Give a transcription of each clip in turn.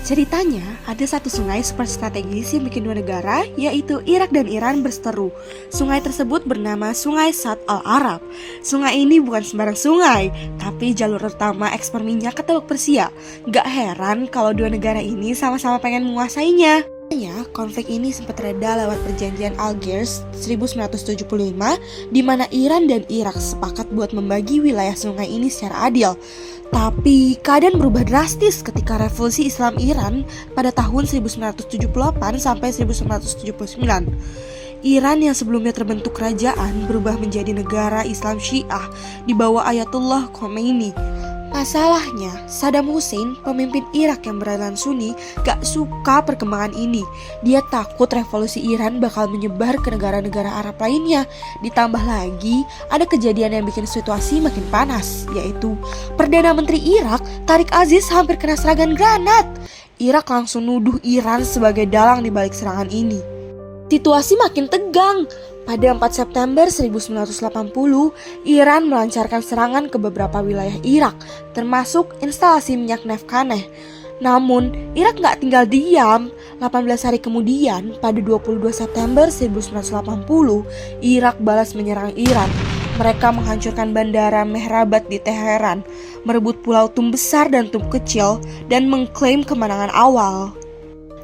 Ceritanya, ada satu sungai super strategis yang bikin dua negara, yaitu Irak dan Iran berseteru. Sungai tersebut bernama Sungai Shat al-Arab. Sungai ini bukan sembarang sungai, tapi jalur utama ekspor minyak ke Teluk Persia. Gak heran kalau dua negara ini sama-sama pengen menguasainya. Konflik ini sempat reda lewat perjanjian Algiers 1975, di mana Iran dan Irak sepakat buat membagi wilayah sungai ini secara adil. Tapi keadaan berubah drastis ketika revolusi Islam Iran pada tahun 1978 sampai 1979. Iran yang sebelumnya terbentuk kerajaan berubah menjadi negara Islam Syiah di bawah Ayatullah Khomeini. Masalahnya, Saddam Hussein, pemimpin Irak yang beraliran Sunni, gak suka perkembangan ini. Dia takut revolusi Iran bakal menyebar ke negara-negara Arab lainnya. Ditambah lagi, ada kejadian yang bikin situasi makin panas, yaitu Perdana Menteri Irak, Tariq Aziz hampir kena serangan granat. Irak langsung nuduh Iran sebagai dalang di balik serangan ini. Situasi makin tegang. Pada 4 September 1980, Iran melancarkan serangan ke beberapa wilayah Irak, termasuk instalasi minyak Nefkaneh. Namun, Irak gak tinggal diam. 18 hari kemudian, pada 22 September 1980, Irak balas menyerang Iran. Mereka menghancurkan bandara Mehrabad di Teheran, merebut pulau Tum besar dan Tum kecil, dan mengklaim kemenangan awal.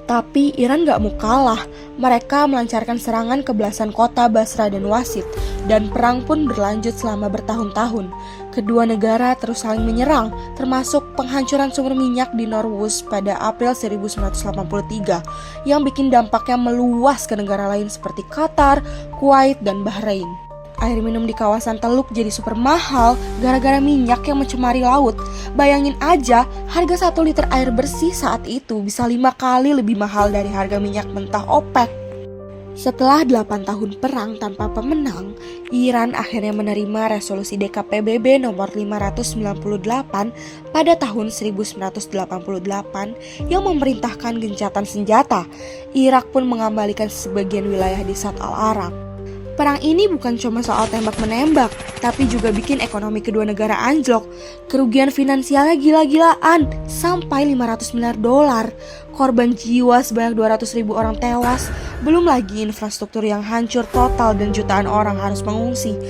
Tapi Iran gak mau kalah. Mereka melancarkan serangan ke belasan kota Basra dan Wasit, dan perang pun berlanjut selama bertahun-tahun. Kedua negara terus saling menyerang, termasuk penghancuran sumber minyak di Norwuz pada April 1983, yang bikin dampaknya meluas ke negara lain seperti Qatar, Kuwait, dan Bahrain. Air minum di kawasan Teluk jadi super mahal gara-gara minyak yang mencemari laut. Bayangin aja, harga 1 liter air bersih saat itu bisa 5 kali lebih mahal dari harga minyak mentah OPEC. Setelah 8 tahun perang tanpa pemenang, Iran akhirnya menerima resolusi DKPBB nomor 598 pada tahun 1988 yang memerintahkan gencatan senjata. Irak pun mengembalikan sebagian wilayah di Shat al-Arab. Perang ini bukan cuma soal tembak-menembak, tapi juga bikin ekonomi kedua negara anjlok. Kerugian finansialnya gila-gilaan, sampai 500 miliar dolar. Korban jiwa sebanyak 200.000 orang tewas, belum lagi infrastruktur yang hancur total dan jutaan orang harus mengungsi.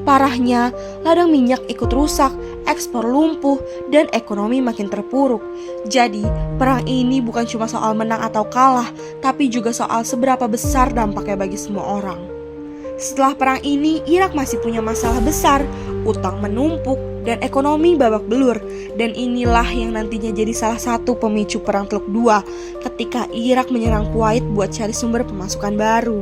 Parahnya, ladang minyak ikut rusak, ekspor lumpuh, dan ekonomi makin terpuruk. Jadi, perang ini bukan cuma soal menang atau kalah, tapi juga soal seberapa besar dampaknya bagi semua orang. Setelah perang ini, Irak masih punya masalah besar, utang menumpuk, dan ekonomi babak belur. Dan inilah yang nantinya jadi salah satu pemicu Perang Teluk II, ketika Irak menyerang Kuwait buat cari sumber pemasukan baru.